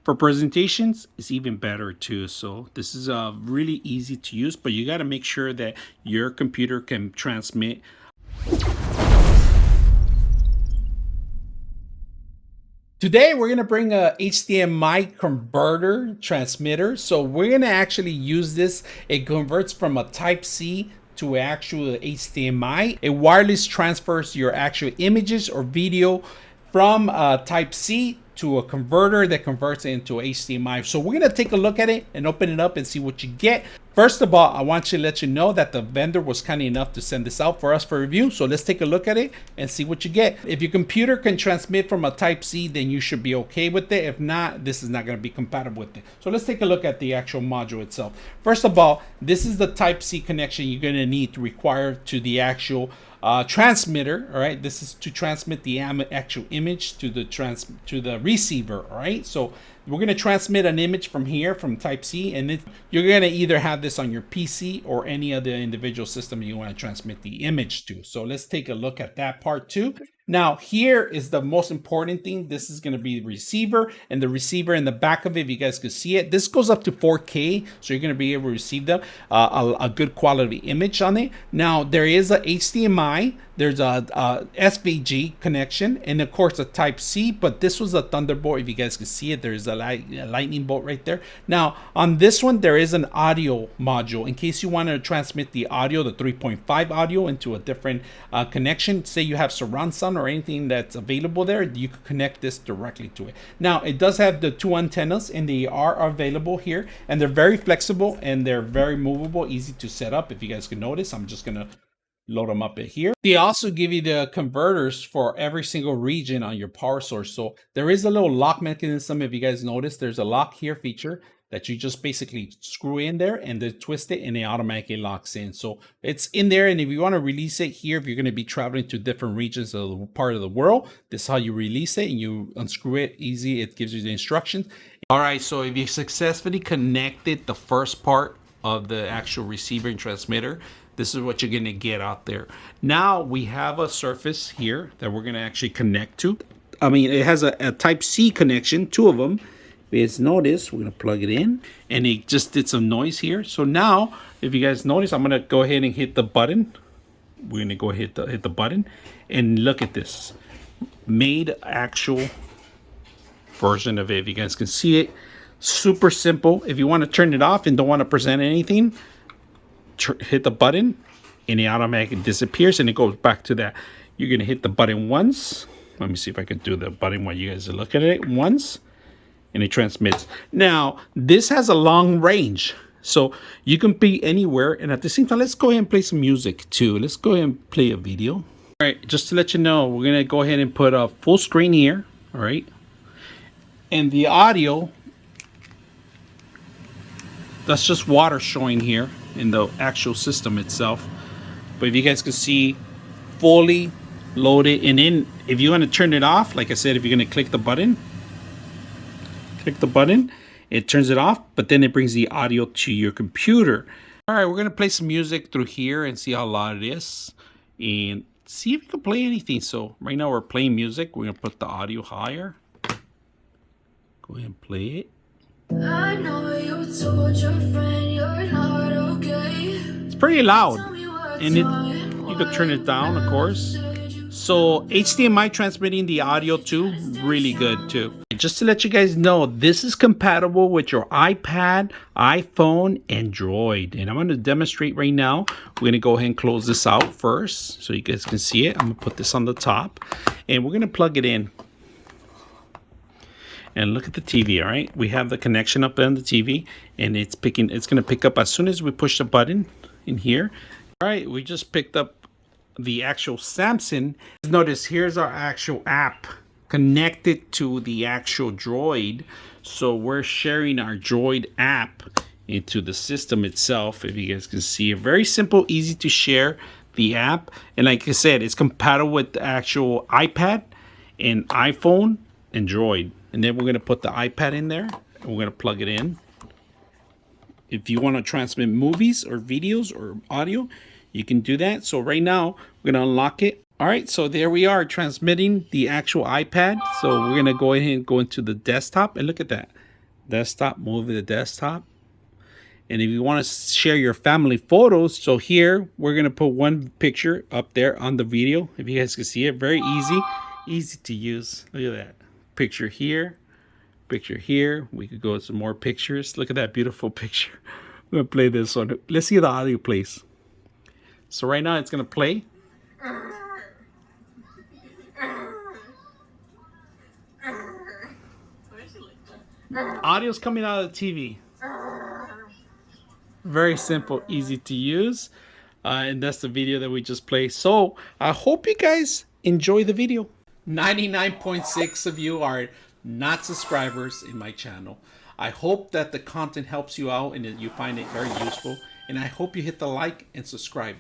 For presentations, it's even better too. So this is really easy to use, but you got to make sure that your computer can transmit. Today, we're going to bring a HDMI converter transmitter. So we're going to actually use this. It converts from a Type-C to actual HDMI. It wireless transfers your actual images or video from Type-C to a converter that converts it into HDMI. So we're going to take a look at it and open it up and see what you get. First of all, I want to let you know that the vendor was kind enough to send this out for us for review. So let's take a look at it and see what you get. If your computer can transmit from a Type-C, then you should be okay with it. If not, this is not going to be compatible with it. So let's take a look at the actual module itself. First of all, this is the Type-C connection you're going to need to require to the actual transmitter. All right, this is to transmit the actual image to the receiver. All right, so we're going to transmit an image from here from Type-C, and you're going to either have this on your PC or any other individual system you want to transmit the image to. So let's take a look at that part too. Now, here is the most important thing. This is going to be the receiver, and the receiver in the back of it, if you guys could see it, this goes up to 4K, so you're going to be able to receive a good quality image on it. Now, there is a HDMI, there's a SVG connection, and of course a Type-C, but this was a Thunderbolt. If you guys can see it, there's a lightning bolt right there. Now, on this one, there is an audio module in case you want to transmit the audio, the 3.5 audio, into a different connection. Say you have surround sound or anything that's available there, you could connect this directly to it. Now, it does have the two antennas, and they are available here, and they're very flexible and they're very movable, easy to set up. If you guys can notice, I'm just gonna load them up in here. They also give you the converters for every single region on your power source. So there is a little lock mechanism. If you guys notice, there's a lock here feature that you just basically screw in there and then twist it and it automatically locks in. So it's in there. And if you want to release it here, if you're going to be traveling to different regions of the part of the world, this is how you release it, and you unscrew it easy. It gives you the instructions. All right, so if you successfully connected the first part of the actual receiver and transmitter, this is what you're going to get out there. Now we have a surface here that we're going to actually connect to. I mean, it has a Type-C connection, two of them. If you notice, we're going to plug it in, and it just did some noise here. So now, if you guys notice, I'm going to go ahead and hit the button. We're going to go hit the button, and look at this. Made actual version of it. If you guys can see it, super simple. If you want to turn it off and don't want to present anything, hit the button, and it automatically disappears, and it goes back to that. You're going to hit the button once. Let me see if I can do the button while you guys are looking at it. Once, and it transmits. Now, this has a long range, so you can be anywhere. And at the same time, let's go ahead and play some music too. Let's go ahead and play a video. All right, just to let you know, we're going to go ahead and put a full screen here. All right, and the audio, that's just water showing here in the actual system itself. But if you guys can see, fully loaded. And then if you want to turn it off, like I said, if you're going to click the button, it turns it off, but then it brings the audio to your computer. All right, we're going to play some music through here and see how loud it is and see if we can play anything. So right now we're playing music. We're going to put the audio higher. Go ahead and play it. I know you told your friend you're not okay. It's pretty loud, and you could turn it down, of course. So HDMI transmitting the audio too, really good too. Just to let you guys know, this is compatible with your iPad, iPhone, and Droid. And I'm going to demonstrate right now. We're going to go ahead and close this out first so you guys can see it. I'm going to put this on the top, and we're going to plug it in. And look at the TV, all right? We have the connection up on the TV, and it's going to pick up as soon as we push the button in here. All right, we just picked up the actual Samsung. Notice here's our actual app connected to the actual Droid. So we're sharing our Droid app into the system itself. If you guys can see it, very simple, easy to share the app. And like I said, it's compatible with the actual iPad and iPhone and Droid. And then we're going to put the iPad in there, and we're going to plug it in. If you want to transmit movies or videos or audio, you can do that. So right now, we're going to unlock it. All right, so there we are, transmitting the actual iPad. So we're going to go ahead and go into the desktop, and look at that. desktop, move the desktop. And if you want to share your family photos, so here we're going to put one picture up there on the video. If you guys can see it, very easy to use. Look at that. Picture here, picture here. We could go with some more pictures. Look at that beautiful picture. I'm going to play this one. Let's see the audio plays. So right now it's going to play. Audio's coming out of the TV. Very simple, easy to use. And that's the video that we just played. So I hope you guys enjoy the video. 99.6 of you are not subscribers in my channel. I hope that the content helps you out and that you find it very useful. And I hope you hit the like and subscribe.